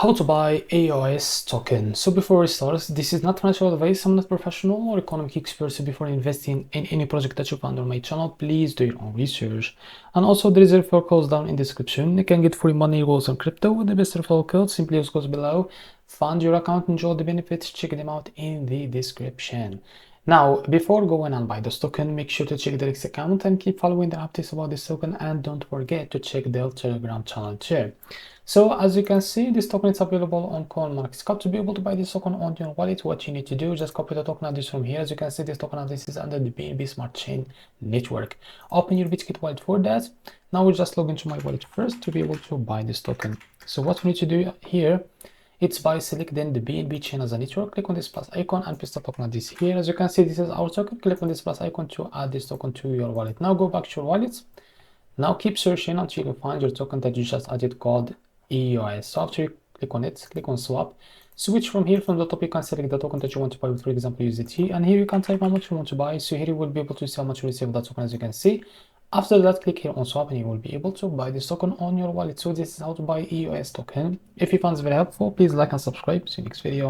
How to buy EOS token. So before we start, this is not financial advice. I'm not professional or economic expert. So before investing in any project that you find on my channel, please do your own research. And also there is a referral code down in the description. You can get free money goals on crypto with the best referral code. Simply use goes below. Fund your account, enjoy the benefits. Check them out in the description. Now, before going and buy this token, make sure to check the X account and keep following the updates about this token, and don't forget to check the Telegram channel too. So as you can see, this token is available on CoinMEXC. To be able to buy this token on your wallet, what you need to do is just copy the token address from here. As you can see, this token address is under the BNB Smart Chain Network. Open your BitKit wallet for that. Now we'll just log into my wallet first to be able to buy this token. So what we need to do here, it's by selecting the BNB chain as a network. Click on this plus icon and paste the token address here. As you can see, this is our token. Click on this plus icon to add this token to your wallet. Now go back to your wallet. Now keep searching until you find your token that you just added called EOS. So after you click on it, click on swap, switch from here. From the top you can select the token that you want to buy with, for example, USDT, and here you can type how much you want to buy. So here you will be able to see how much you receive that token. As you can see, after that, click here on swap and you will be able to buy this token on your wallet. So this is how to buy EOS token. If you found this very helpful, please like and subscribe. See you next video.